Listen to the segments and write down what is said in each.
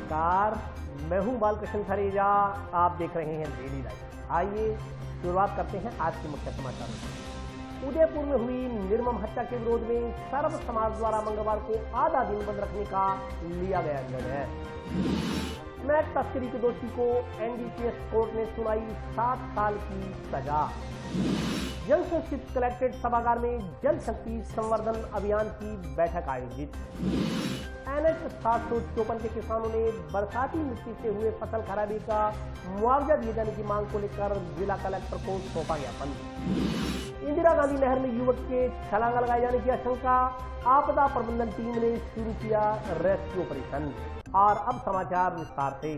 नमस्कार, मैं हूं बालकृष्ण थरेजा। आप देख रहे हैं डेली लाइफ। आइए शुरुआत करते हैं आज के मुख्य समाचारों से। उदयपुर में हुई निर्मम हत्या के विरोध में सर्व समाज द्वारा मंगलवार को आधा दिन बंद रखने का लिया गया निर्णय। स्मैक तस्करी के दोषी को एनडीपीएस कोर्ट ने सुनाई 7 साल की सजा। जंक्शन स्थित कलेक्ट्रेट सभागार में जल शक्ति संवर्धन अभियान की बैठक आयोजित। NH 754 के किसानों ने बरसाती मिट्टी से हुए फसल खराबी का मुआवजा दिए जाने की मांग को लेकर जिला कलेक्टर को सौंपा ज्ञापन। इंदिरा गांधी नहर में युवक के छलांग लगाए जाने की आशंका, आपदा प्रबंधन टीम ने शुरू किया रेस्क्यू ऑपरेशन। और अब समाचार विस्तार से।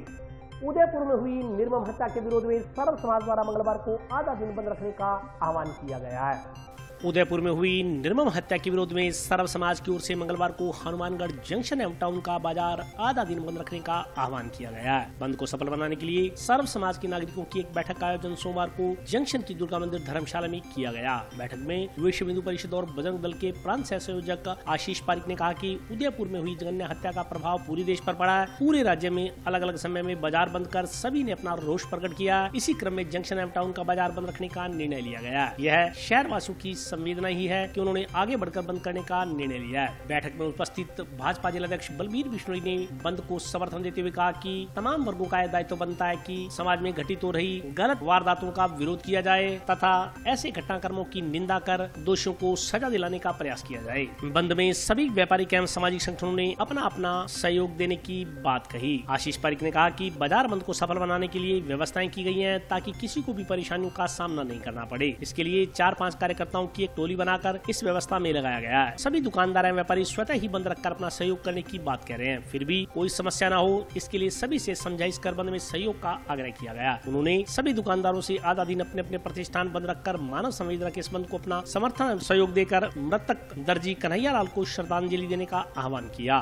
उदयपुर में हुई निर्मम हत्या के विरोध में सर्व समाज द्वारा मंगलवार को आधा दिन बंद रखने का आह्वान किया गया है। उदयपुर में हुई निर्मम हत्या के विरोध में सर्व समाज की ओर से मंगलवार को हनुमानगढ़ जंक्शन एवं टाउन का बाजार आधा दिन बंद रखने का आह्वान किया गया है। बंद को सफल बनाने के लिए सर्व समाज के नागरिकों की एक बैठक का आयोजन सोमवार को जंक्शन की दुर्गा मंदिर धर्मशाला में किया गया। बैठक में विश्व हिंदू परिषद और बजरंग दल के प्रांत सह संयोजक आशीष पारिक ने कहा कि उदयपुर में हुई जघन्य हत्या का प्रभाव पूरे देश पर पड़ा है। पूरे राज्य में अलग अलग समय में बाजार बंद कर सभी ने अपना रोष प्रकट किया। इसी क्रम में जंक्शन एवं टाउन का बाजार बंद रखने का निर्णय लिया गया। यह शहर वासियों की संवेदना ही है कि उन्होंने आगे बढ़कर बंद करने का निर्णय लिया है। बैठक में उपस्थित भाजपा जिलाध्यक्ष बलबीर बिश्नोई ने बंद को समर्थन देते हुए कहा कि तमाम वर्गों का दायित्व बनता है कि समाज में घटित हो रही गलत वारदातों का विरोध किया जाए तथा ऐसे घटनाक्रमों की निंदा कर दोषियों को सजा दिलाने का प्रयास किया जाए। बंद में सभी व्यापारिक एवं सामाजिक संगठनों ने अपना अपना सहयोग देने की बात कही। आशीष पारिक ने कहा कि बाजार बंद को सफल बनाने के लिए व्यवस्थाएं की गई हैं ताकि किसी को भी परेशानियों का सामना नहीं करना पड़े। इसके लिए 4-5 कार्यकर्ताओं की एक टोली बनाकर इस व्यवस्था में लगाया गया है। सभी दुकानदार एवं व्यापारी स्वतः ही बंद रखकर अपना सहयोग करने की बात कह रहे हैं। फिर भी कोई समस्या न हो, इसके लिए सभी से समझाइश कर बंद में सहयोग का आग्रह किया गया। उन्होंने सभी दुकानदारों से आधा दिन अपने अपने प्रतिष्ठान बंद रखकर मानव संवेदना के इस बंद को अपना समर्थन सहयोग देकर मृतक दर्जी कन्हैया लाल को श्रद्धांजलि देने का आह्वान किया।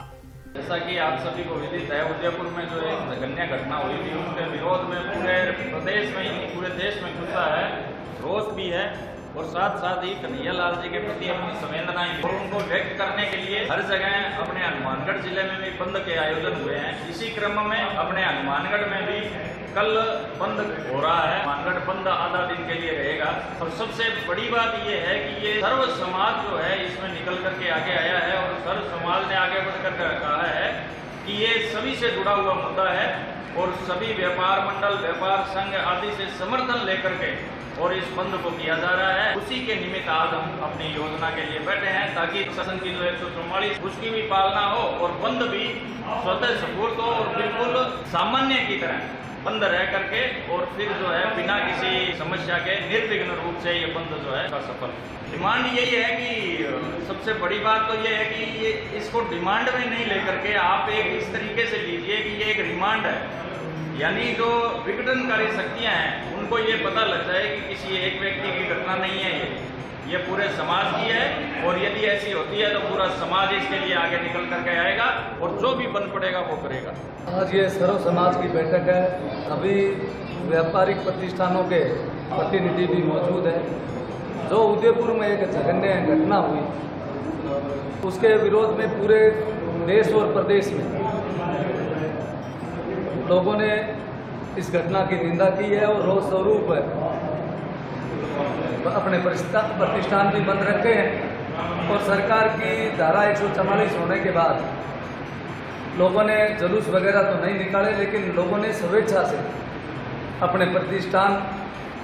जैसा कि आप सभी को विदित है, उदयपुर में जो एक जघन्य घटना हुई थी उसके विरोध में पूरे प्रदेश में ही पूरे देश में गुस्सा है, रोष भी है और साथ ही कन्हैया लाल जी के प्रति अपनी संवेदनाएं और उनको व्यक्त करने के लिए हर जगह अपने हनुमानगढ़ जिले में भी बंद के आयोजन हुए हैं। इसी क्रम में अपने हनुमानगढ़ में भी कल बंद हो रहा है। हनुमानगढ़ बंद आधा दिन के लिए रहेगा। और सबसे बड़ी बात ये है कि ये सर्व समाज जो है इसमें निकल करके आगे आया है और सर्व समाज ने आगे बढ़कर कहा है कि ये सभी से जुड़ा हुआ मुद्दा है और सभी व्यापार मंडल, व्यापार संघ आदि से समर्थन लेकर के और इस बंद को किया जा रहा है। उसी के निमित्त आज हम अपनी योजना के लिए बैठे हैं ताकि शासन की जो 144 उसकी भी पालना हो और बंद भी स्वतः स्फूर्त हो और बिल्कुल सामान्य की तरह बंद रह करके और फिर जो है बिना किसी समस्या के निर्विघ्न रूप से ये बंद जो है का सफल। डिमांड यही है कि सबसे बड़ी बात तो ये है कि ये इसको डिमांड में नहीं लेकर के आप एक इस तरीके से लीजिए कि ये एक रिमांड है, यानी जो विघटनकारी शक्तियां हैं उनको ये पता लग जाए कि किसी एक व्यक्ति की घटना नहीं है, ये पूरे समाज की है और यदि ऐसी होती है तो पूरा समाज इसके लिए आगे निकल करके आएगा और जो भी बन पड़ेगा वो करेगा। आज ये सर्व समाज की बैठक है। अभी व्यापारिक प्रतिष्ठानों के प्रतिनिधि भी मौजूद हैं। जो उदयपुर में एक जघन्य घटना हुई उसके विरोध में पूरे देश और प्रदेश में लोगों ने इस घटना की निंदा की है और रोष स्वरूप अपने प्रतिष्ठान भी बंद रखे हैं। और सरकार की धारा 144 होने के बाद लोगों ने जुलूस वगैरह तो नहीं निकाले, लेकिन लोगों ने स्वेच्छा से अपने प्रतिष्ठान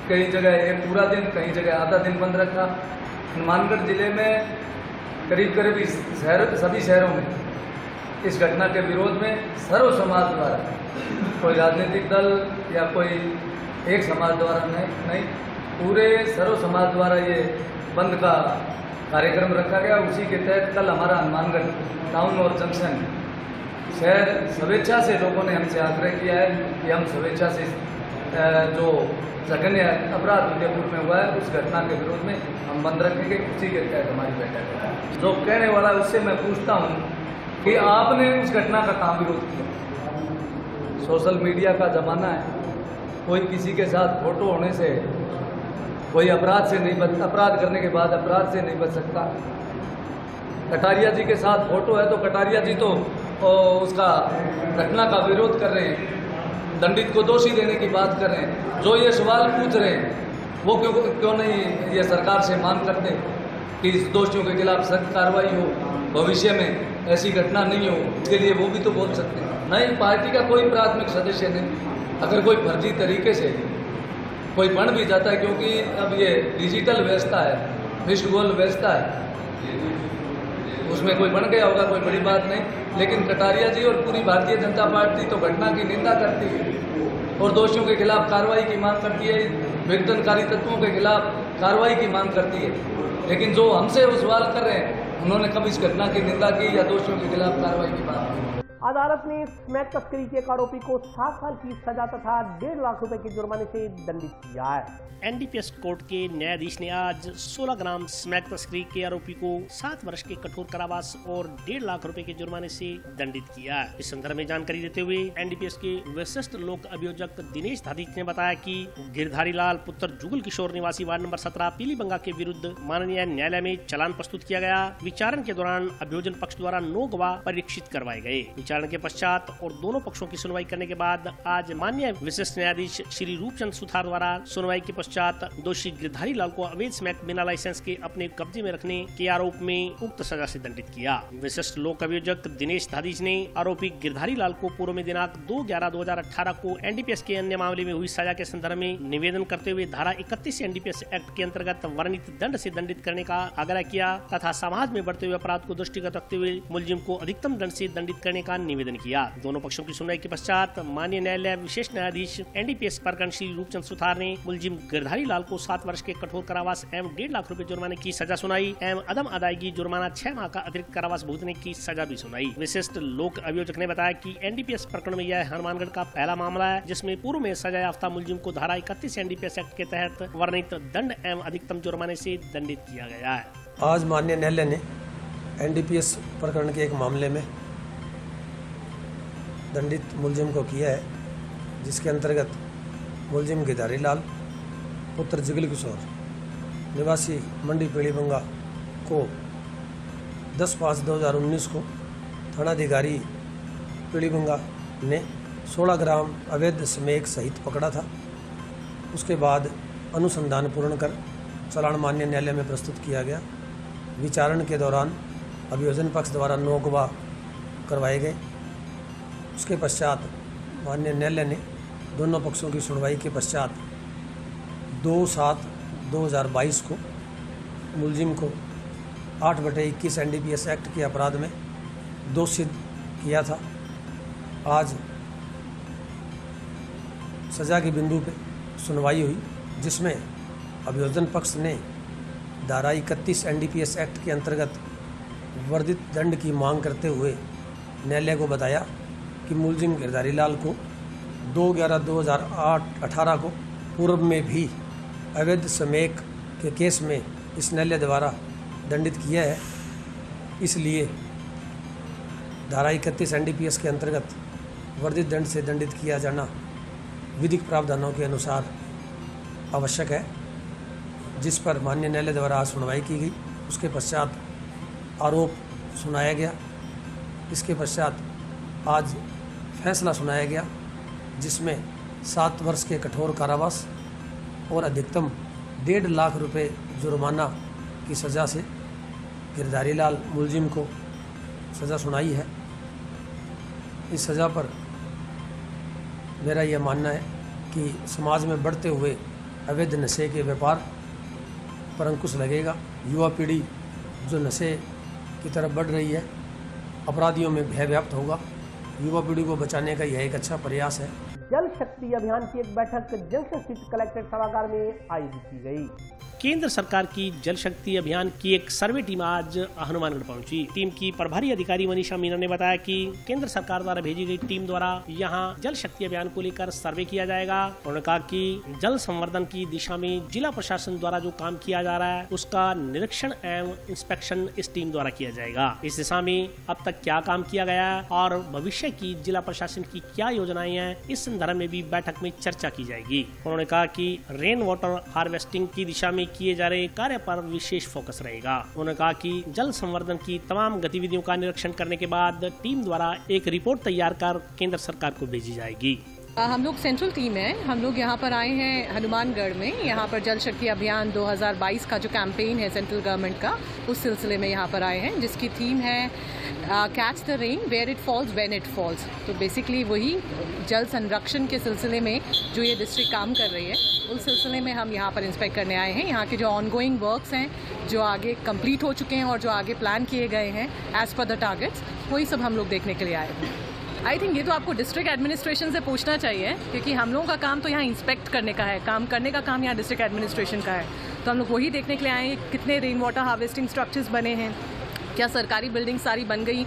कई जगह एक पूरा दिन, कई जगह आधा दिन बंद रखा। हनुमानगढ़ जिले में करीब सभी शहरों में इस घटना के विरोध में सर्व समाज द्वारा, कोई राजनीतिक दल या कोई एक समाज द्वारा नहीं, पूरे सर्व समाज द्वारा ये बंद का कार्यक्रम रखा गया। उसी के तहत कल हमारा हनुमानगढ़ टाउन और जंक्शन शहर स्वेच्छा से लोगों ने हमसे आग्रह किया है कि हम स्वेच्छा से जो जघन्य अपराध उदयपुर में हुआ है उस घटना के विरोध में हम बंद रखेंगे। उसी के तहत हमारी बैठक है। जो कहने वाला है उससे मैं पूछता हूँ कि आपने उस घटना का कहाँ विरोध किया? सोशल मीडिया का ज़माना है, कोई किसी के साथ फोटो होने से कोई अपराध करने के बाद अपराध से नहीं बच सकता। कटारिया जी के साथ फोटो है तो कटारिया जी तो और उसका घटना का विरोध कर रहे हैं, दंडित को दोषी देने की बात कर रहे हैं, जो ये सवाल पूछ रहे हैं वो क्यों नहीं ये सरकार से मांग करते कि इस दोषियों के खिलाफ सख्त कार्रवाई हो, भविष्य में ऐसी घटना नहीं हो, इसके लिए वो भी तो बोल सकते हैं। नहीं, पार्टी का कोई प्राथमिक सदस्य नहीं। अगर कोई फर्जी तरीके से कोई बन भी जाता है, क्योंकि अब ये डिजिटल व्यवस्था है, विश्वगोल व्यवस्था है, उसमें कोई बन गया होगा, कोई बड़ी बात नहीं। लेकिन कटारिया जी और पूरी भारतीय जनता पार्टी तो घटना की निंदा करती है और दोषियों के खिलाफ कार्रवाई की मांग करती है, विघटनकारी तत्वों के खिलाफ कार्रवाई की मांग करती है। लेकिन जो हमसे वो सवाल कर रहे हैं, उन्होंने कभी इस घटना की निंदा की या दोषियों के खिलाफ कार्रवाई की बात की। अदालत ने स्मैक तस्करी के एक आरोपी को 7 साल की सजा तथा 1.5 लाख रुपए के जुर्माने से दंडित किया है। एनडीपीएस कोर्ट के न्यायाधीश ने आज 16 ग्राम स्मैक तस्करी के आरोपी को 7 वर्ष के कठोर कारावास और 1.5 लाख रुपए के जुर्माने से दंडित किया है। इस संदर्भ में जानकारी देते हुए एनडीपीएस के विशिष्ट लोक अभियोजक दिनेश धादिच ने बताया कि गिरधारी लाल पुत्र जुगल किशोर निवासी वार्ड नंबर 17 पीलीबंगा के विरुद्ध माननीय न्यायालय में चालान प्रस्तुत किया गया। विचारण के दौरान अभियोजन पक्ष द्वारा 9 गवाह परीक्षित करवाए गए। विचारण के पश्चात और दोनों पक्षों की सुनवाई करने के बाद आज माननीय विशिष्ट न्यायाधीश श्री रूपचंद सुथार द्वारा सुनवाई के पश्चात दोषी गिरधारी लाल को अवैध स्मैक बिना लाइसेंस के अपने कब्जे में रखने के आरोप में उक्त सजा से दंडित किया। विशिष्ट लोक अभियोजक दिनेश धादिच ने आरोपी गिरधारी लाल को पूर्व में दिनांक 2/11/2018 को एनडीपीएस के अन्य मामले में हुई सजा के संदर्भ में निवेदन करते हुए धारा 31 एनडीपीएस एक्ट के अंतर्गत वर्णित दंड से दंडित करने का आग्रह किया तथा समाज में बढ़ते हुए अपराध को दृष्टिगत रखते हुए मुलजिम को अधिकतम दंड से दंडित करने का निवेदन किया। दोनों पक्षों की सुनवाई के पश्चात माननीय न्यायालय विशेष न्यायाधीश एनडीपीएस प्रकरण श्री रूपचंद सुथार ने मुलजिम गिरधारी लाल को 7 वर्ष के कठोर कारावास एवं 1.5 लाख रुपए जुर्माने की सजा सुनाई एवं अदम अदायगी जुर्माना 6 माह का अतिरिक्त कारावास भुगतने की सजा भी सुनाई। विशिष्ट लोक अभियोजक ने बताया कि एनडीपीएस प्रकरण में यह हनुमानगढ़ का पहला मामला है जिसमें पूर्व में सजा याफ्ता मुलजिम को धारा 31 एनडीपीएस एक्ट के तहत वर्णित दंड एवं अधिकतम जुर्माने से दंडित किया गया है। आज माननीय न्यायालय ने एनडीपीएस प्रकरण के एक मामले में दंडित मुलजिम को किया है, जिसके अंतर्गत मुलजिम गिरधारी लाल पुत्र जुगल किशोर निवासी मंडी पीलीबंगा को 10/5/2019 को थानाधिकारी पीलीबंगा ने 16 ग्राम अवैध स्मैक सहित पकड़ा था। उसके बाद अनुसंधान पूर्ण कर चालान माननीय न्यायालय में प्रस्तुत किया गया। विचारण के दौरान अभियोजन पक्ष द्वारा 9 गवाह करवाए गए। उसके पश्चात माननीय न्यायालय ने दोनों पक्षों की सुनवाई के पश्चात 2/7/2022 को मुलजिम को 8/21 एनडीपीएस एक्ट के अपराध में दोषी किया था। आज सजा के बिंदु पे सुनवाई हुई, जिसमें अभियोजन पक्ष ने धारा 31 एनडीपीएस एक्ट के अंतर्गत वर्धित दंड की मांग करते हुए न्यायालय को बताया कि मुलजिम गिरधारी लाल को 2/11/2018 को पूर्व में भी अवैध स्मैक के केस में इस न्यायालय द्वारा दंडित किया है। इसलिए धारा 31 एनडीपीएस के अंतर्गत वर्धित दंड से दंडित किया जाना विधिक प्रावधानों के अनुसार आवश्यक है, जिस पर माननीय न्यायालय द्वारा आज सुनवाई की गई। उसके पश्चात आरोप सुनाया गया। इसके पश्चात आज फैसला सुनाया गया, जिसमें 7 वर्ष के कठोर कारावास और अधिकतम 1.5 लाख रुपए जुर्माना की सज़ा से गिरधारी लाल मुलजिम को सज़ा सुनाई है। इस सज़ा पर मेरा यह मानना है कि समाज में बढ़ते हुए अवैध नशे के व्यापार पर अंकुश लगेगा। युवा पीढ़ी जो नशे की तरफ बढ़ रही है, अपराधियों में भय व्याप्त होगा। युवा पीढ़ी को बचाने का यह एक अच्छा प्रयास है। जल शक्ति अभियान की एक बैठक जंक्शन स्थित कलेक्ट्रेट सभागार में आयोजित की गई। केंद्र सरकार की जल शक्ति अभियान की एक सर्वे टीम आज हनुमानगढ़ पहुंची। टीम की प्रभारी अधिकारी मनीषा मीना ने बताया कि केंद्र सरकार द्वारा भेजी गई टीम द्वारा यहां जल शक्ति अभियान को लेकर सर्वे किया जाएगा। उन्होंने कहा कि जल संवर्धन की दिशा में जिला प्रशासन द्वारा जो काम किया जा रहा है उसका निरीक्षण एवं इंस्पेक्शन इस टीम द्वारा किया जाएगा। इस दिशा में अब तक क्या काम किया गया है और भविष्य की जिला प्रशासन की क्या योजनाएं हैं, इस जलधारण में भी बैठक में चर्चा की जाएगी। उन्होंने कहा कि रेन वाटर हार्वेस्टिंग की दिशा में किए जा रहे कार्य पर विशेष फोकस रहेगा। उन्होंने कहा कि जल संवर्धन की तमाम गतिविधियों का निरीक्षण करने के बाद टीम द्वारा एक रिपोर्ट तैयार कर केंद्र सरकार को भेजी जाएगी। हम लोग सेंट्रल टीम है, हम लोग यहाँ पर आए हैं हनुमानगढ़ में। यहाँ पर जल शक्ति अभियान 2022 का जो कैंपेन है सेंट्रल गवर्नमेंट का, उस सिलसिले में यहाँ पर आए हैं, जिसकी थीम है catch the rain where it falls when it falls. तो बेसिकली वही जल संरक्षण के सिलसिले में जो ये डिस्ट्रिक्ट काम कर रही है, उस सिलसिले में हम यहाँ पर इंस्पेक्ट करने आए हैं। यहाँ के जो ऑनगोइंग वर्क्स हैं, जो आगे कंप्लीट हो चुके हैं और जो आगे प्लान किए गए हैं एज पर द टारगेट्स, वही सब हम लोग देखने के लिए आए हैं। आई थिंक ये तो आपको डिस्ट्रिक्ट एडमिनिस्ट्रेशन से पूछना चाहिए, क्योंकि हम लोगों का काम तो यहाँ इंस्पेक्ट करने का है, काम करने का काम यहाँ डिस्ट्रिक्ट एडमिनिस्ट्रेशन का है। तो हम लोग वही देखने के लिए आए हैं कितने रेन वाटर हार्वेस्टिंग स्ट्रक्चर्स बने हैं, क्या सरकारी बिल्डिंग सारी बन गई,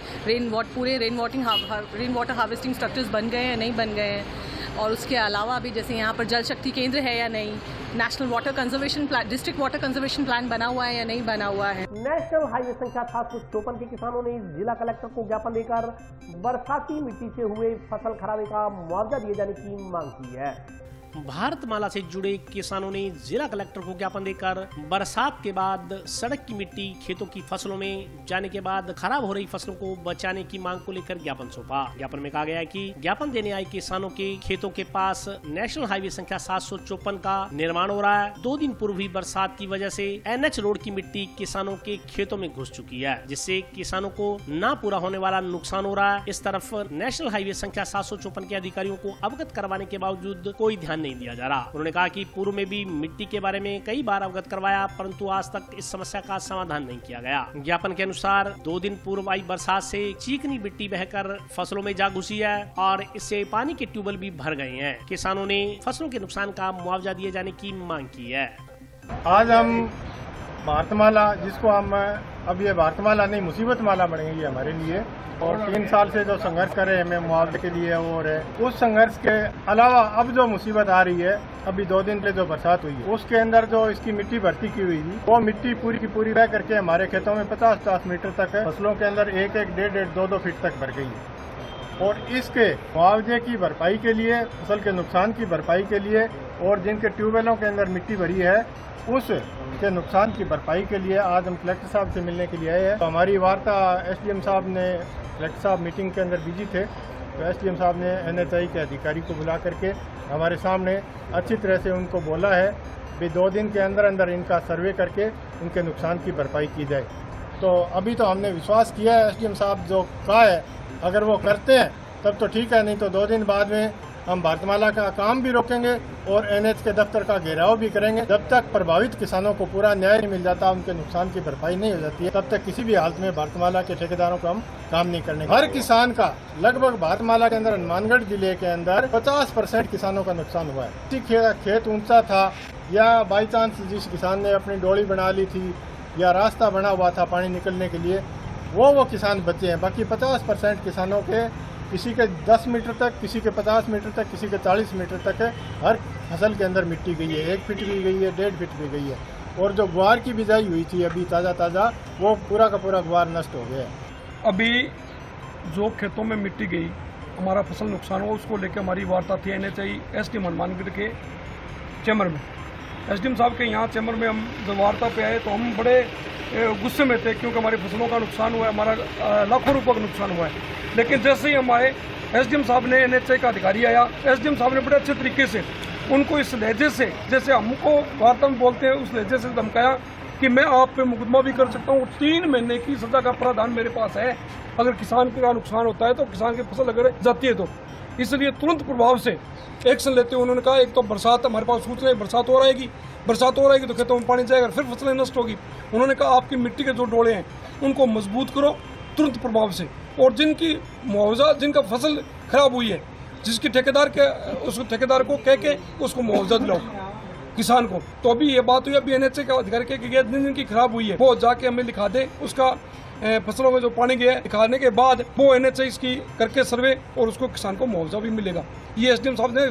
पूरे रेन वाटर हार्वेस्टिंग स्ट्रक्चर्स बन गए हैं, नहीं बन गए हैं, और उसके अलावा भी जैसे यहाँ पर जल शक्ति केंद्र है या नहीं, national water conservation plan, district water conservation plan बना हुआ है या नहीं बना हुआ है। नेशनल हाईवे संख्या 754 के किसानों ने जिला कलेक्टर को ज्ञापन देकर बरसाती मिट्टी से हुए फसल खराबे का मुआवजा दिए जाने की मांग की है। भारतमाला से जुड़े किसानों ने जिला कलेक्टर को ज्ञापन देकर बरसात के बाद सड़क की मिट्टी खेतों की फसलों में जाने के बाद खराब हो रही फसलों को बचाने की मांग को लेकर ज्ञापन सौंपा। ज्ञापन में कहा गया है कि ज्ञापन देने आए किसानों के खेतों के पास नेशनल हाईवे संख्या 754 का निर्माण हो रहा है। 2 दिन पूर्व हुई बरसात की वजह से NH रोड की मिट्टी किसानों के खेतों में घुस चुकी है, जिससे किसानों को ना पूरा होने वाला नुकसान हो रहा है। इस तरफ नेशनल हाईवे संख्या 754 के अधिकारियों को अवगत करवाने के बावजूद कोई ध्यान नहीं दिया जा रहा। उन्होंने कहा कि पूर्व में भी मिट्टी के बारे में कई बार अवगत करवाया, परंतु आज तक इस समस्या का समाधान नहीं किया गया। ज्ञापन के अनुसार 2 दिन पूर्व आई बरसात से चीकनी मिट्टी बहकर फसलों में जा घुसी है और इससे पानी के ट्यूबवेल भी भर गए हैं। किसानों ने फसलों के नुकसान का मुआवजा दिए जाने की मांग की है। आज हम भारतमाला, जिसको हम अब ये भारतमाला नहीं मुसीबत माला बन गई है हमारे लिए, और 3 साल से जो संघर्ष कर रहे हैं हमें मुआवजे के लिए, और उस संघर्ष के अलावा अब जो मुसीबत आ रही है, अभी 2 दिन पहले जो बरसात हुई है उसके अंदर जो इसकी मिट्टी भर्ती की हुई थी, वो मिट्टी पूरी की पूरी बह करके हमारे खेतों में 50-50 मीटर तक फसलों के अंदर 1-1, 1.5, 2-2 फीट तक भर गई है। और इसके मुआवजे की भरपाई के लिए, फसल के नुकसान की भरपाई के लिए, और जिनके ट्यूबवेलों के अंदर मिट्टी भरी है उस के नुकसान की भरपाई के लिए आज हम कलेक्टर साहब से मिलने के लिए आए हैं। तो हमारी वार्ता SDM साहब ने, कलेक्टर साहब मीटिंग के अंदर बिजी थे, तो SDM साहब ने NHI के अधिकारी को बुला करके हमारे सामने अच्छी तरह से उनको बोला है भी 2 दिन के अंदर अंदर इनका सर्वे करके उनके नुकसान की भरपाई की जाए। तो अभी तो हमने विश्वास किया है SDM साहब जो कहा है, अगर वो करते हैं तब तो ठीक है, नहीं तो 2 दिन बाद में हम भारतमाला का काम भी रोकेंगे और NH के दफ्तर का घेराव भी करेंगे। जब तक प्रभावित किसानों को पूरा न्याय नहीं मिल जाता, उनके नुकसान की भरपाई नहीं हो जाती है, तब तक किसी भी हालत में भारतमाला के ठेकेदारों को हम काम नहीं करने। हर किसान का लगभग भारतमाला के अंदर, हनुमानगढ़ जिले के अंदर 50% किसानों का नुकसान हुआ है। खेत ऊंचा था या बाई चांस जिस किसान ने अपनी डोली बना ली थी या रास्ता बना हुआ था पानी निकलने के लिए, वो किसान बचे हैं। बाकी 50% किसानों के, किसी के 10 मीटर तक, किसी के 50 मीटर तक, किसी के 40 मीटर तक है, हर फसल के अंदर मिट्टी गई है। 1 फीट भी गई है, 1.5 फीट भी गई है। और जो ग्वार की बिजाई हुई थी अभी ताज़ा, वो पूरा का पूरा ग्वार नष्ट हो गया है। अभी जो खेतों में मिट्टी गई, हमारा फसल नुकसान हुआ, उसको लेकर हमारी वार्ता थी NHI SDM हनुमानगढ़ के चैम्बर में। SDM साहब के यहाँ चैम्बर में हम जब वार्ता पे आए तो हम बड़े गुस्से में थे, क्योंकि हमारी फसलों का नुकसान हुआ है, हमारा लाखों रुपये का नुकसान हुआ है। लेकिन जैसे ही हम आए, SDM साहब ने, NHI का अधिकारी आया, SDM साहब ने बड़े अच्छे तरीके से उनको इस लहजे से, जैसे हमको वार्ता में बोलते हैं, उस लहजे से धमकाया कि मैं आप पे मुकदमा भी कर सकता हूँ, 3 महीने की सजा का प्रावधान मेरे पास है अगर किसान का नुकसान होता है, तो किसान की फसल अगर जाती है तो। इसलिए तुरंत प्रभाव से एक्शन लेते हुए उन्होंने कहा, एक तो बरसात हमारे पास सूचना है, बरसात हो रहेगी तो खेतों में पानी जाएगा, फिर फसलें नष्ट होगी। उन्होंने कहा आपकी मिट्टी के जो डोले हैं उनको मजबूत करो तुरंत प्रभाव से, और जिनकी मुआवजा, जिनका फसल खराब हुई है, जिसकी ठेकेदार के, उस ठेकेदार को कह के उसको मुआवजा दिलाओ किसान को। तो अभी ये बात हुई, अभी NHI का अधिकारी कह के गया जिनकी खराब हुई है वो जाके हमें लिखा दे, उसका फसलों में जो पानी गया है दिखाने के बाद वो NHI इसकी करके सर्वे और उसको किसान को मुआवजा भी मिलेगा। ये SDM साहब ने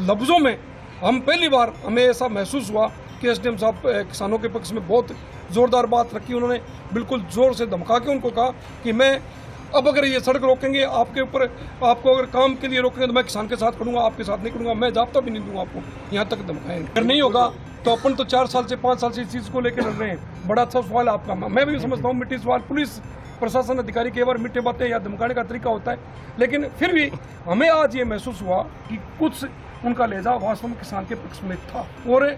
लफ्जों में, हम पहली बार हमें ऐसा महसूस हुआ कि SDM साहब किसानों के पक्ष में बहुत जोरदार बात रखी। उन्होंने बिल्कुल जोर से धमका के उनको कहा कि मैं अब अगर ये सड़क रोकेंगे आपके ऊपर, आपको अगर काम के लिए रोकेंगे तो मैं किसान के साथ खड़ूंगा, आपके साथ नहीं खड़ूंगा, मैं जाब्ता भी नहीं दूंगा आपको, यहाँ तक धमकाएंगे। अगर नहीं होगा तो अपन तो 4 साल से 5 साल से इस चीज़ को लेकर लड़ रहे हैं। बड़ा अच्छा सवाल है आपका, मैं भी समझता हूँ मिट्टी सवाल पुलिस प्रशासन अधिकारी कई बार मिट्टी बातें या धमकाने का तरीका होता है, लेकिन फिर भी हमें आज ये महसूस हुआ कि कुछ उनका लहजा वास्तव में किसान के पक्ष में था। और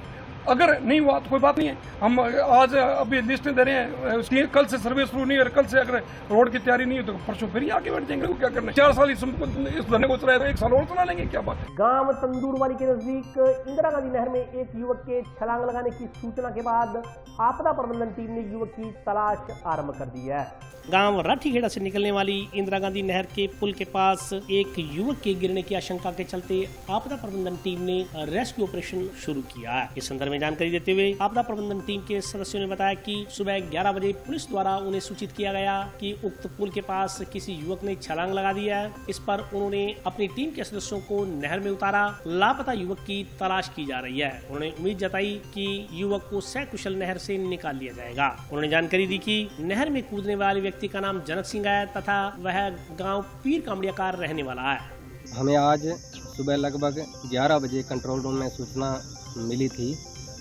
अगर नहीं हुआ तो कोई बात नहीं है, हम आज अभी लिस्टें दे रहे हैं, कल से सर्वे शुरू नहीं है, कल से अगर रोड की तैयारी नहीं है तो परसों फिर आगे बढ़ जाएंगे। क्या करना है, 4 साल इस धरने को चलाए तो 1 साल और चला लेंगे, क्या बात है। गांव तंदूरवाली के नजदीक इंदिरा गांधी नहर में एक युवक के छलांग लगाने की सूचना के बाद आपदा प्रबंधन टीम ने युवक की तलाश आरंभ कर दी है। गांव राठीखेड़ा से निकलने वाली इंदिरा गांधी नहर के पुल के पास एक युवक के गिरने की आशंका के चलते आपदा प्रबंधन टीम ने रेस्क्यू ऑपरेशन शुरू किया है। इस संदर्भ में जानकारी देते हुए आपदा प्रबंधन टीम के सदस्यों ने बताया कि सुबह 11 बजे पुलिस द्वारा उन्हें सूचित किया गया कि उक्त पुल के पास किसी युवक ने छलांग लगा दिया है। इस पर उन्होंने अपनी टीम के सदस्यों को नहर में उतारा, लापता युवक की तलाश की जा रही है। उन्होंने उम्मीद जताई कि युवक को सकुशल नहर से निकाल लिया जाएगा। उन्होंने जानकारी दी कि नहर में कूदने वाले व्यक्ति का नाम जनक सिंह है तथा वह गांव पीर कामड़िया का रहने वाला है। हमें आज सुबह लगभग 11 बजे कंट्रोल रूम में सूचना मिली थी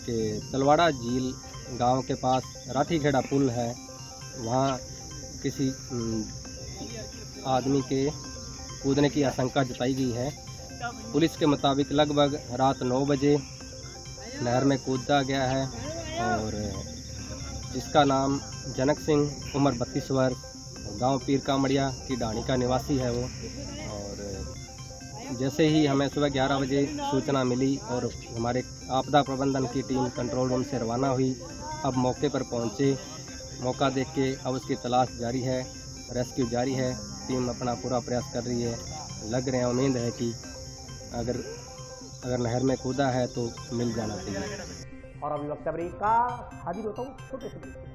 कि तलवाड़ा झील गांव के पास राठीखेड़ा पुल है, वहां किसी आदमी के कूदने की आशंका जताई गई है। पुलिस के मुताबिक लगभग रात 9 बजे नहर में कूदा गया है और जिसका नाम जनक सिंह, उम्र 32 वर्ष, गांव पीर कामड़िया की ढाणी का निवासी है वो। और जैसे ही हमें सुबह 11 बजे सूचना मिली और हमारे आपदा प्रबंधन की टीम कंट्रोल रूम से रवाना हुई, अब मौके पर पहुंचे, मौका देख के अब उसकी तलाश जारी है, रेस्क्यू जारी है, टीम अपना पूरा प्रयास कर रही है। लग रहे हैं, उम्मीद है कि अगर नहर में कूदा है तो मिल जाना चाहिए। और अभी वक्त ब्रेक का, हाजिर होता हूँ छोटे से ब्रेक।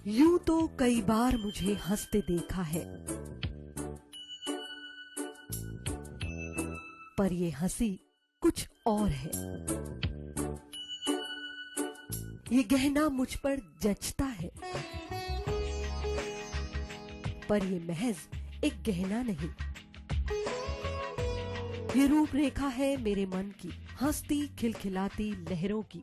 यूं तो कई बार मुझे हंसते देखा है, पर ये हंसी कुछ और है। ये गहना मुझ पर जचता है, पर ये महज एक गहना नहीं, ये रूपरेखा है मेरे मन की, हंसती खिलखिलाती लहरों की,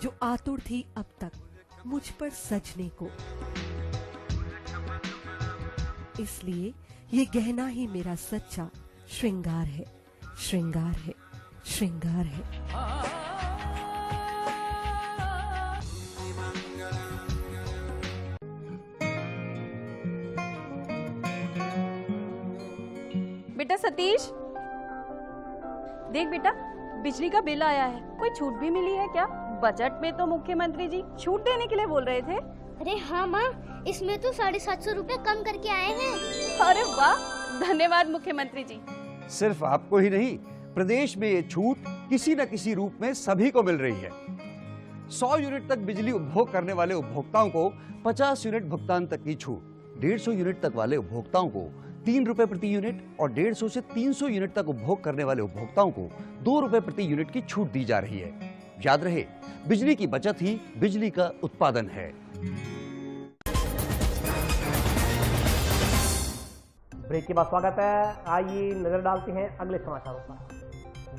जो आतुर थी अब तक मुझ पर सजने को। इसलिए ये गहना ही मेरा सच्चा श्रृंगार है, श्रृंगार है, श्रृंगार है। बेटा सतीश, देख बेटा, बिजली का बिल आया है, कोई छूट भी मिली है क्या? बजट में तो मुख्यमंत्री जी छूट देने के लिए बोल रहे थे। अरे हाँ माँ, इसमें तो 750 रुपए कम करके आए हैं। अरे वाह, धन्यवाद मुख्यमंत्री जी। सिर्फ आपको ही नहीं, प्रदेश में ये छूट किसी न किसी रूप में सभी को मिल रही है। 100 यूनिट तक बिजली उपभोग करने वाले उपभोक्ताओं को 50 यूनिट भुगतान तक की छूट, 150 यूनिट तक वाले उपभोक्ताओं को 3 रुपए प्रति यूनिट और 150 से 300 यूनिट तक उपभोग करने वाले उपभोक्ताओं को 2 रुपए प्रति यूनिट की छूट दी जा रही है। याद रहे, बिजली की बचत ही बिजली का उत्पादन है। ब्रेक के बाद स्वागत है। आइए नजर डालते हैं अगले समाचारों पर।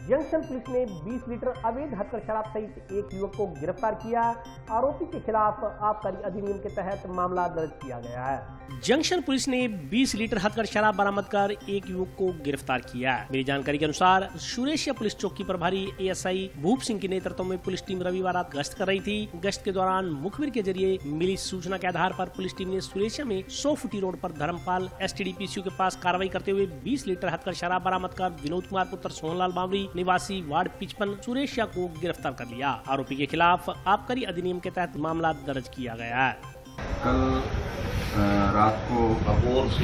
जंक्शन पुलिस ने 20 लीटर अवैध हथकढ़ शराब सहित एक युवक को गिरफ्तार किया। आरोपी के खिलाफ आबकारी अधिनियम के तहत मामला दर्ज किया गया है। जंक्शन पुलिस ने 20 लीटर हथकढ़ शराब बरामद कर एक युवक को गिरफ्तार किया है। मेरी जानकारी के अनुसार सुरेशिया पुलिस चौकी प्रभारी एएसआई भूप सिंह के नेतृत्व में पुलिस टीम रविवार रात गश्त कर रही थी। गश्त के दौरान मुखबिर के जरिए मिली सूचना के आधार पर पुलिस टीम ने सुरेशिया में 100 फुटी रोड पर धर्मपाल एसटीडीपीसीयू के पास कार्रवाई करते हुए 20 लीटर हथकढ़ शराब बरामद कर विनोद कुमार पुत्र सोहनलाल बावरी निवासी वार्ड 55 सुरेशिया को गिरफ्तार कर लिया। आरोपी के खिलाफ आबकारी अधिनियम के तहत मामला दर्ज किया गया है। कल रात को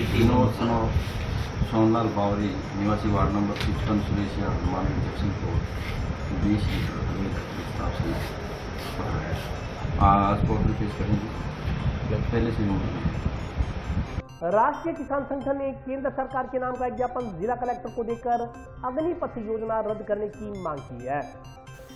विनोद सोहनलाल बावरी निवासी वार्ड नंबर 55 सुरेशिया माननीय जंक्शन को 20 लीटर आज कोर्ट में पेश करेंगे। पहले से राष्ट्रीय किसान संगठन ने केंद्र सरकार के नाम का एक ज्ञापन जिला कलेक्टर को देकर अग्निपथ योजना रद्द करने की मांग की है।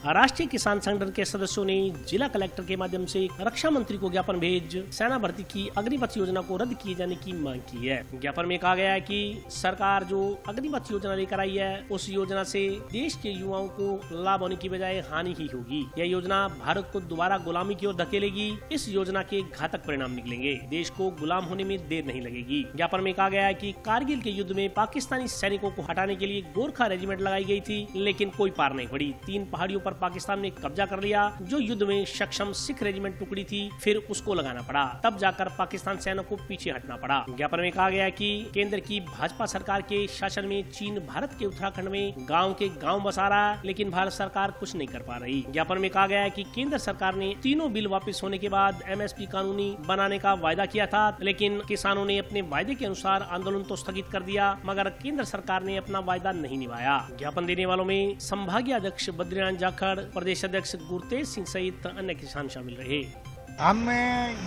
राष्ट्रीय किसान संगठन के सदस्यों ने जिला कलेक्टर के माध्यम से रक्षा मंत्री को ज्ञापन भेज सेना भर्ती की अग्निपथ योजना को रद्द किए जाने की मांग की है। ज्ञापन में कहा गया है कि सरकार जो अग्निपथ योजना लेकर आई है उस योजना से देश के युवाओं को लाभ होने की बजाय हानि ही होगी। यह योजना भारत को दोबारा गुलामी की ओर धकेलेगी। इस योजना के घातक परिणाम निकलेंगे। देश को गुलाम होने में देर नहीं लगेगी। ज्ञापन में कहा गया है कि कारगिल के युद्ध में पाकिस्तानी सैनिकों को हटाने के लिए गोरखा रेजिमेंट लगाई गई थी, लेकिन कोई पार नहीं पड़ी। 3 पहाड़ियों पर पाकिस्तान ने कब्जा कर लिया। जो युद्ध में सक्षम सिख रेजिमेंट टुकड़ी थी, फिर उसको लगाना पड़ा। तब जाकर पाकिस्तान सेना को पीछे हटना पड़ा। ज्ञापन में कहा गया है कि केंद्र की भाजपा सरकार के शासन में चीन भारत के उत्तराखंड में गांव के गांव बसा रहा, लेकिन भारत सरकार कुछ नहीं कर पा रही। ज्ञापन में कहा गया है कि केंद्र सरकार ने तीनों बिल वापस होने के बाद MSP कानूनी बनाने का वायदा किया था, लेकिन किसानों ने अपने वायदे के अनुसार आंदोलन तो स्थगित कर दिया, मगर केंद्र सरकार ने अपना वायदा नहीं निभाया। ज्ञापन देने वालों में संभागीय अध्यक्ष बद्रीनाथ जाखड़, प्रदेश अध्यक्ष गुरतेज सिंह सहित अन्य किसान शामिल रहे। हम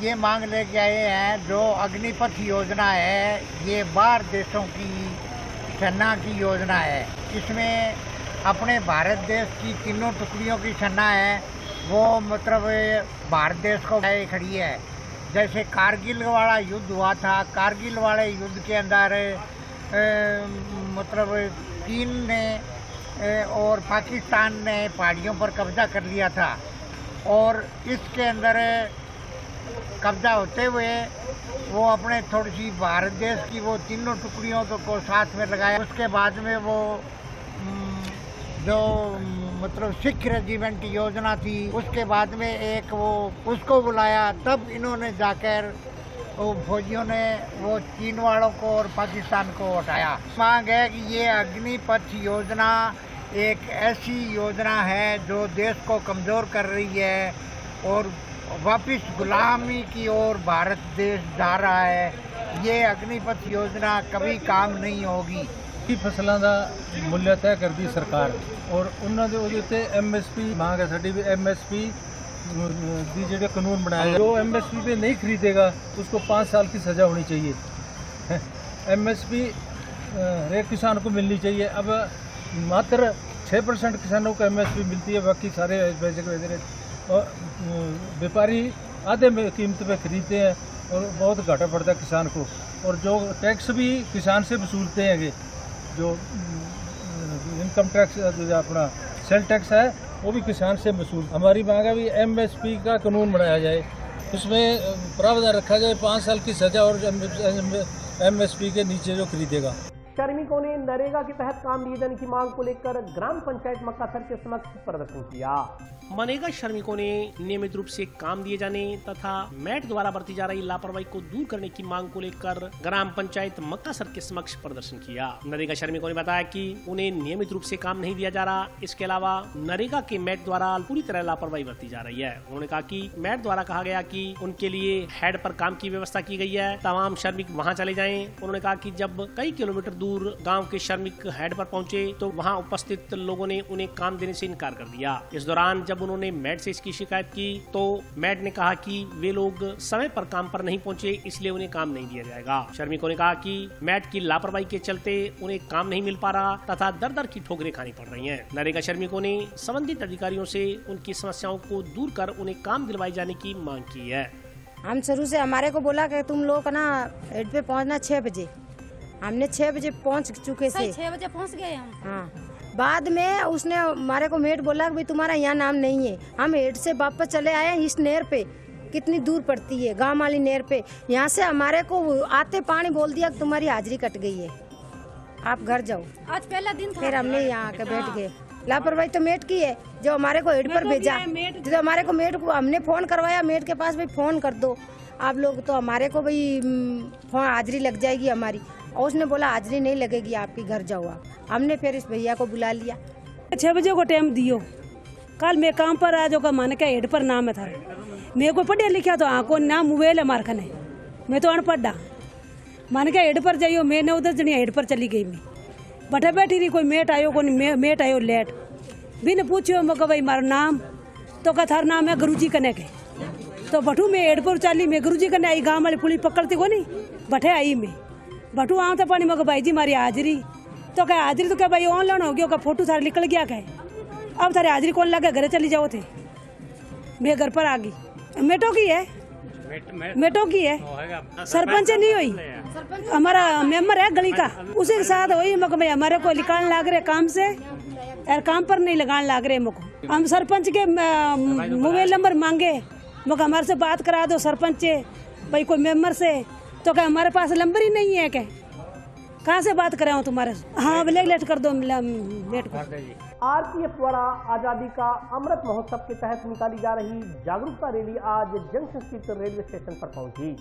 ये मांग लेके आए हैं, जो अग्निपथ योजना है ये बाहर देशों की सेना की योजना है। इसमें अपने भारत देश की तीनों टुकड़ियों की सेना है, वो मतलब भारत देश को खड़ी है। जैसे कारगिल वाला युद्ध हुआ था, कारगिल वाले युद्ध के अंदर मतलब चीन ने और पाकिस्तान ने पहाड़ियों पर कब्जा कर लिया था, और इसके अंदर कब्जा होते हुए वो अपने थोड़ी सी भारत देश की वो तीनों टुकड़ियों को साथ में लगाया। उसके बाद में वो जो मतलब सिख रेजिमेंट की योजना थी, उसके बाद में एक वो उसको बुलाया, तब इन्होंने जाकर वो फौजियों ने वो चीन वालों को और पाकिस्तान को हटाया। मांग है कि ये अग्निपथ योजना एक ऐसी योजना है जो देश को कमज़ोर कर रही है और वापस गुलामी की ओर भारत देश जा रहा है। ये अग्निपथ योजना कभी काम नहीं होगी। फसलों का मूल्य तय कर दी सरकार, और उन्होंने MSP मांग है साड़ी भी MSP दी जो कानून बनाया, जो MSP पे नहीं खरीदेगा उसको 5 साल की सज़ा होनी चाहिए। MSP हर एक किसान को मिलनी चाहिए। अब मात्र 6% किसानों को MSP मिलती है, बाकी सारे और व्यापारी आधे में कीमत पे खरीदते हैं और बहुत घाटा पड़ता है किसान को। और जो टैक्स भी किसान से वसूलते हैं, जो इनकम टैक्स अपना सेल टैक्स है वो भी किसान से वसूल। हमारी मांग है भी MSP का कानून बनाया जाए, उसमें प्रावधान रखा जाए 5 साल की सजा और MSP के नीचे जो खरीदेगा। श्रमिकों ने नरेगा के तहत काम दिए जाने की मांग को लेकर ग्राम पंचायत मक्कासर के समक्ष प्रदर्शन किया। मनरेगा श्रमिकों ने नियमित रूप से काम दिए जाने तथा मैट द्वारा बरती जा रही लापरवाही को दूर करने की मांग को लेकर ग्राम पंचायत मक्कासर के समक्ष प्रदर्शन किया। नरेगा श्रमिकों ने बताया कि उन्हें नियमित रूप से काम नहीं दिया जा रहा, इसके अलावा नरेगा के मैट द्वारा पूरी तरह लापरवाही बरती जा रही है। उन्होंने कहा कि मैट द्वारा कहा गया कि उनके लिए हेड पर काम की व्यवस्था की गई है, तमाम श्रमिक वहाँ चले जाएं। उन्होंने कहा कि जब कई किलोमीटर दूर गाँव के श्रमिक हेड पर पहुँचे तो वहाँ उपस्थित लोगों ने उन्हें काम देने से इनकार कर दिया। इस दौरान जब उन्होंने मैट से इसकी शिकायत की तो मैट ने कहा कि वे लोग समय पर काम पर नहीं पहुंचे, इसलिए उन्हें काम नहीं दिया जाएगा। श्रमिकों ने कहा कि मैट की लापरवाही के चलते उन्हें काम नहीं मिल पा रहा तथा दर दर की ठोकरें खानी पड़ रही हैं। नरेगा श्रमिकों ने संबंधित अधिकारियों से उनकी समस्याओं को दूर कर उन्हें काम दिलवाए जाने की मांग की है। हम शुरू से हमारे को बोला कि तुम लोग ना हेड पे पहुँचना 6 बजे। हमने 6 बजे पहुँच चुके थे, 6 बजे पहुँच गए हम। हाँ, बाद में उसने हमारे को मेट बोला कि भाई तुम्हारा यहाँ नाम नहीं है। हम हेड से वापस चले आए इस नहर पे, कितनी दूर पड़ती है गांव वाली नहर पे। यहाँ से हमारे को आते पानी बोल दिया कि तुम्हारी हाजिरी कट गई है, आप घर जाओ। आज पहला दिन था। फिर हमने यहाँ आके बैठ गए। लापरवाही तो मेट की है, जो हमारे को हेड पर भेजा, जो हमारे को मेट को हमने फोन करवाया मेट के पास, भाई फोन कर दो आप लोग, तो हमारे को भाई फोन हाजिरी लग जाएगी हमारी। और उसने बोला हाजिरी नहीं लगेगी आपकी, घर जाओ आप। हमने फिर इस भैया को बुला लिया। 6 बजे को टाइम दियो। कल मैं काम पर आया, जो का मन के हेड पर नाम था। मेरे को पढ़िया लिखा तो आको नाम मोबाइल है मारखने, मैं तो अनपढ़ा। मन के हेड पर जाइयो, मैंने उधर जनी हेड पर चली गई। मैं बैठे बैठी रही, कोई मेट आयो को मेट आयो लेट भी ने पूछो मगर भाई मारो नाम, तो का थार नाम है गुरुजी कने के। तो बठू में एयरपोर्ट चाली में गुरुजी कने आई गांव वाली पुलिस पकड़ती को नहीं बठे आई में बठू आऊँ तो पानी मगर भाई जी मारी हाजिरी तो क्या हाजिरी तो क्या भाई ऑनलाइन हो गया फोटो सारे निकल गया कहे अब थारे हाजिरी कौन लगे घरे चली जाओ थे मैं घर पर आ गई मेटो की है सरपंच नहीं हुई हमारा मेंबर है गली का उसी के साथ हुई मगर भाई हमारे को निकालने लग रहे काम से और काम पर नहीं लगाने लग रहे मुझको हम सरपंच के मोबाइल नंबर मांगे मगर हमारे से बात करा दो सरपंच से भाई कोई मेंबर से तो क्या हमारे पास नंबर ही नहीं है क्या कहाँ से बात कराऊँ तुम्हारे हाँ लेट कर दो लेट कर आरपीएफ द्वारा आजादी का अमृत महोत्सव के तहत निकाली जा रही जागरूकता रैली आज जंक्शन स्थित रेलवे स्टेशन पर पहुंची।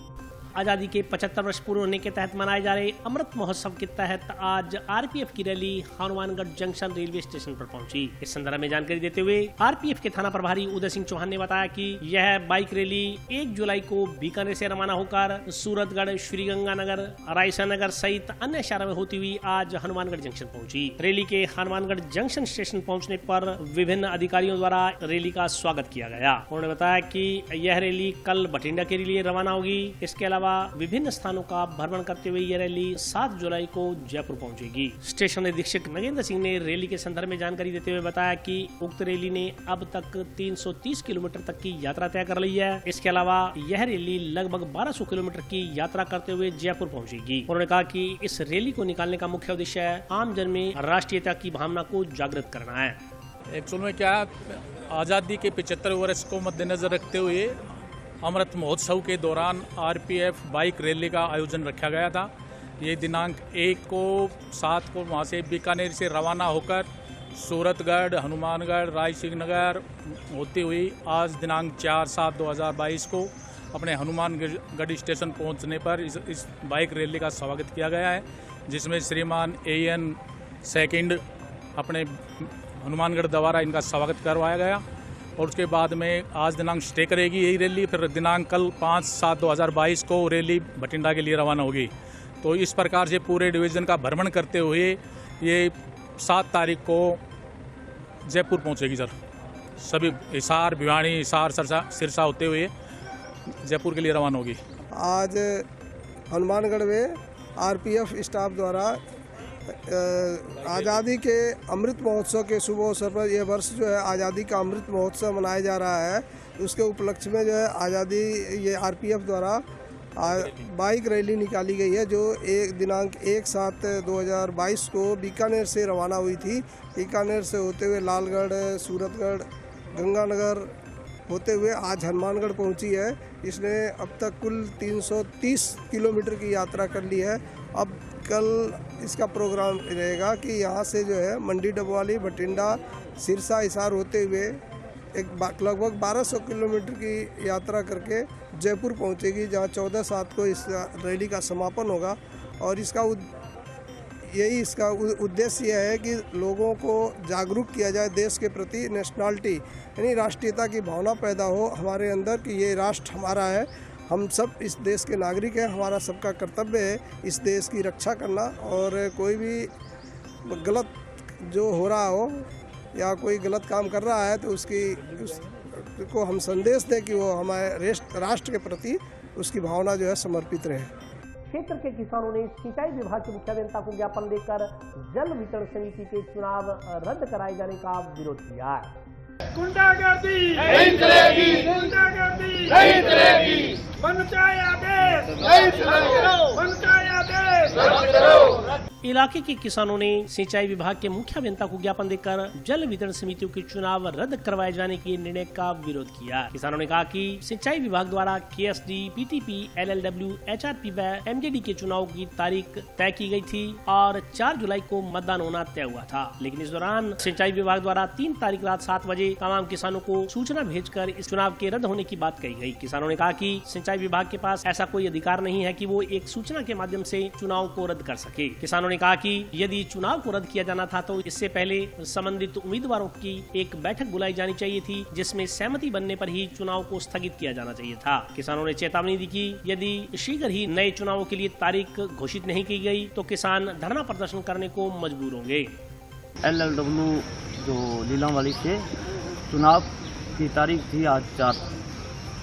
आजादी के 75 वर्ष पूर्ण होने के तहत मनाए जा रहे अमृत महोत्सव के तहत आज आरपीएफ की rally Hanumangarh junction railway station पर पहुंची। इस संदर्भ में जानकारी देते हुए आरपीएफ के थाना प्रभारी उदय सिंह चौहान ने बताया कि यह बाइक रैली 1 जुलाई को बीकानेर से रवाना होकर सूरतगढ़, श्रीगंगानगर, रायसानगर सहित अन्य शहरों में होती हुई आज हनुमानगढ़ जंक्शन पहुंची। रैली के हनुमानगढ़ जंक्शन स्टेशन पहुंचने पर विभिन्न अधिकारियों द्वारा रैली का स्वागत किया गया। उन्होंने बताया कि यह रैली कल बठिंडा के लिए रवाना होगी। इसके अलावा विभिन्न स्थानों का भ्रमण करते हुए यह रैली 7 जुलाई को जयपुर पहुंचेगी। स्टेशन निरीक्षक नगेंद्र सिंह ने रैली के संदर्भ में जानकारी देते हुए बताया कि उक्त रैली ने अब तक 330 किलोमीटर तक की यात्रा तय कर ली है। इसके अलावा यह रैली लगभग 1200 किलोमीटर की यात्रा करते हुए जयपुर पहुंचेगी। उन्होंने कहा कि इस रैली को निकालने का मुख्य उद्देश्य आम जन में राष्ट्रीयता की भावना को जागृत करना है। एक्चुअल में क्या आज़ादी के 75 वर्ष को मद्देनजर रखते हुए अमृत महोत्सव के दौरान आरपीएफ बाइक रैली का आयोजन रखा गया था। ये दिनांक 1 को 7 को वहाँ से बीकानेर से रवाना होकर सूरतगढ़, हनुमानगढ़, रायसिंहनगर होती हुई आज दिनांक 4/7/2022 को अपने हनुमानगढ़ स्टेशन पहुँचने पर इस बाइक रैली का स्वागत किया गया है, जिसमें श्रीमान AN सेकंड अपने हनुमानगढ़ द्वारा इनका स्वागत करवाया गया। और उसके बाद में आज दिनांक स्टे करेगी यही रैली, फिर दिनांक कल 5/7/2022 को रैली बठिंडा के लिए रवाना होगी। तो इस प्रकार से पूरे डिवीज़न का भ्रमण करते हुए ये 7 तारीख को जयपुर पहुंचेगी सर। सभी हिसार, भिवानी, हिसार, सिरसा होते हुए जयपुर के लिए रवाना होगी। आज हनुमानगढ़ में आरपीएफ स्टाफ द्वारा आज़ादी के अमृत महोत्सव के शुभ अवसर पर यह वर्ष जो है आज़ादी का अमृत महोत्सव मनाया जा रहा है। उसके उपलक्ष्य में जो है आज़ादी ये आरपीएफ द्वारा बाइक रैली निकाली गई है, जो दिनांक 1/7/2022 को बीकानेर से रवाना हुई थी। बीकानेर से होते हुए लालगढ़, सूरतगढ़, गंगानगर होते हुए आज हनुमानगढ़ पहुंची है। इसने अब तक कुल 330 किलोमीटर की यात्रा कर ली है। अब कल इसका प्रोग्राम रहेगा कि यहाँ से जो है मंडी डबवाली, बठिंडा, सिरसा, हिसार होते हुए लगभग 1200 किलोमीटर की यात्रा करके जयपुर पहुँचेगी, जहाँ 14/7 को इस रैली का समापन होगा। और इसका उद्देश्य यह है कि लोगों को जागरूक किया जाए देश के प्रति, नेशनलिटी यानी राष्ट्रीयता की भावना पैदा हो हमारे अंदर कि ये राष्ट्र हमारा है, हम सब इस देश के नागरिक हैं, हमारा सबका कर्तव्य है इस देश की रक्षा करना। और कोई भी गलत जो हो रहा हो या कोई गलत काम कर रहा है तो उसको हम संदेश दें कि वो हमारे राष्ट्र के प्रति उसकी भावना जो है समर्पित रहे। क्षेत्र के किसानों ने सिंचाई विभाग के मुख्य अभियंता को ज्ञापन देकर जल वितरण समिति के चुनाव रद्द कराए जाने का विरोध किया है। गुंडागर्दी नहीं चलेगी, गुंडागर्दी नहीं चलेगी, पंचायत नहीं चलेगी, पंचायत। इलाके के किसानों ने सिंचाई विभाग के मुख्य अभियंता को ज्ञापन देकर जल वितरण समितियों के चुनाव रद्द करवाए जाने के निर्णय का विरोध किया। किसानों ने कहा कि सिंचाई विभाग द्वारा KSD, PTP, LLW, HRP व MJD के चुनाव की तारीख तय की गई थी और 4 जुलाई को मतदान होना तय हुआ था, लेकिन इस दौरान सिंचाई विभाग द्वारा 3 तारीख रात 7 बजे तमाम किसानों को सूचना भेजकर इस चुनाव के रद्द होने की बात कही गई। किसानों ने कहा कि सिंचाई विभाग के पास ऐसा कोई अधिकार नहीं है कि वो एक सूचना के माध्यम से चुनाव को रद्द कर सके। किसानों ने कहा कि यदि चुनाव को रद्द किया जाना था तो इससे पहले संबंधित उम्मीदवारों की एक बैठक बुलाई जानी चाहिए थी, जिसमें सहमति बनने पर ही चुनाव को स्थगित किया जाना चाहिए था। किसानों ने चेतावनी दी कि यदि शीघ्र ही नए चुनावों के लिए तारीख घोषित नहीं की गई तो किसान धरना प्रदर्शन करने को मजबूर होंगे। LLW जो लीलावाली से चुनाव की तारीख थी आज 4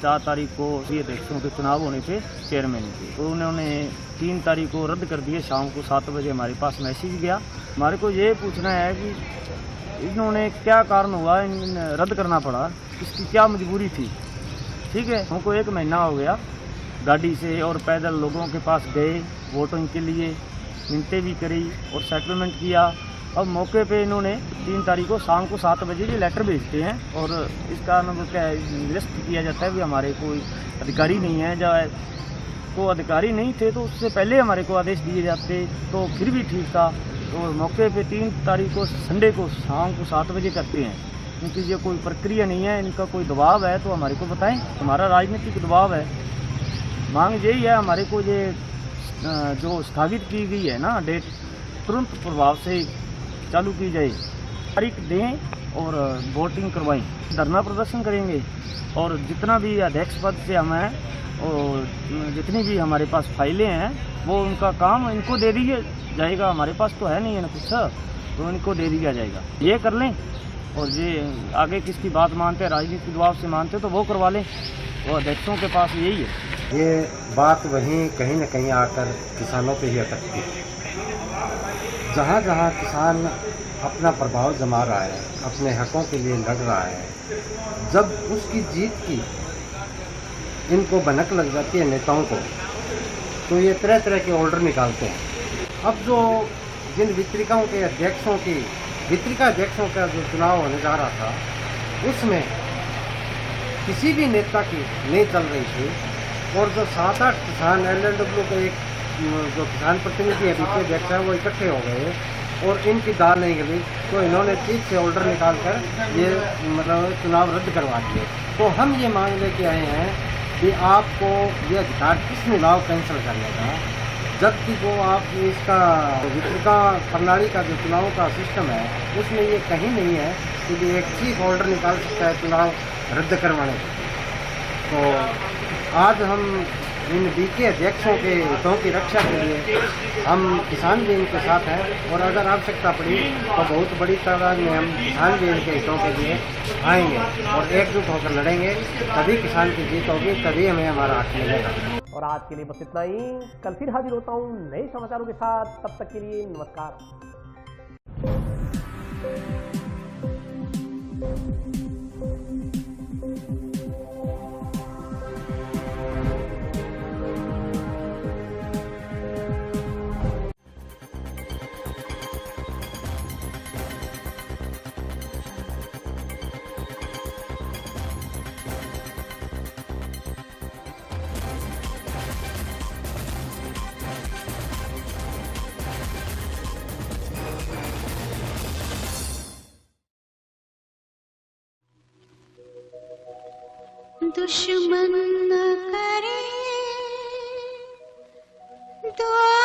4 तारीख को ये अध्यक्षों के चुनाव होने थे चेयरमैन के, तो उन्होंने 3 तारीख को रद्द कर दिए। शाम को 7 बजे हमारे पास मैसेज गया। हमारे को ये पूछना है कि इन्होंने क्या कारण हुआ रद्द करना पड़ा, इसकी क्या मजबूरी थी। ठीक है, हमको 1 महीना हो गया गाड़ी से और पैदल लोगों के पास गए, वोटिंग के लिए मिनटें भी करी और सेटलमेंट किया। अब मौके पे इन्होंने 3 तारीख को शाम को 7 बजे ये लेटर भेजते हैं और इसका मतलब क्या है, निरस्त किया जाता है कि हमारे कोई अधिकारी नहीं है। जब तो अधिकारी नहीं थे तो उससे पहले हमारे को आदेश दिए जाते तो फिर भी ठीक था। तो मौके पे 3 तारीख को संडे को शाम को 7 बजे करते हैं। क्योंकि ये कोई प्रक्रिया नहीं है, इनका कोई दबाव है तो हमारे को बताएं। हमारा राजनीतिक दबाव है, मांग यही है हमारे को, ये जो स्थगित की गई है ना डेट, तुरंत प्रभाव से चालू की जाए, तारीख दें और वोटिंग करवाएं। धरना प्रदर्शन करेंगे और जितना भी अध्यक्ष पद से हम हैं और जितनी भी हमारे पास फाइलें हैं वो उनका काम इनको दे दिया जाएगा। हमारे पास तो है नहीं है ना कुछ, तो इनको दे दिया जाएगा। ये कर लें और ये आगे किसकी बात मानते हैं, राजनीतिक दबाव से मानते तो वो करवा लें। वो अध्यक्षों के पास यही है। ये बात वहीं कहीं न कहीं आकर किसानों पे ही अटकती है। जहाँ जहाँ किसान अपना प्रभाव जमा रहा है, अपने हकों के लिए लड़ रहा है, जब उसकी जीत की इनको भनक लग जाती है नेताओं को, तो ये तरह तरह के ऑर्डर निकालते हैं। अब जो जिन वितरिकाओं के अध्यक्षों की वितरिका अध्यक्षों का जो चुनाव होने जा रहा था, उसमें किसी भी नेता की नहीं चल रही थी और जो 7-8 किसान LLW के एक जो किसान प्रतिनिधि है, बीपी अध्यक्ष है, वो इकट्ठे हो गए और इनकी दाल नहीं गली, तो इन्होंने ठीक से ऑर्डर निकाल कर ये मतलब चुनाव रद्द करवा दिए। तो हम ये मांग लेके आए हैं कि आपको ये अधिकार किसने लाओ कैंसिल करने का, जबकि वो आप इसका वितरिका प्रणाली का जो चुनाव का सिस्टम है उसमें ये कहीं नहीं है कि एक चीफ ऑर्डर निकाल सकता है चुनाव रद्द करवाने का। तो आज हम इन बीके अध्यक्षों के हितों की रक्षा के लिए हम किसान भी इनके साथ हैं और अगर आवश्यकता पड़ी तो बहुत बड़ी तादाद में हम किसान भी इनके हितों के लिए आएंगे और एकजुट होकर लड़ेंगे। तभी किसान की जीत होगी, तभी हमें हमारा हक मिलेगा। और आज के लिए बस इतना ही। कल फिर हाजिर होता हूँ नए समाचारों के साथ, तब तक के लिए नमस्कार। दुश्मन न करे दुआ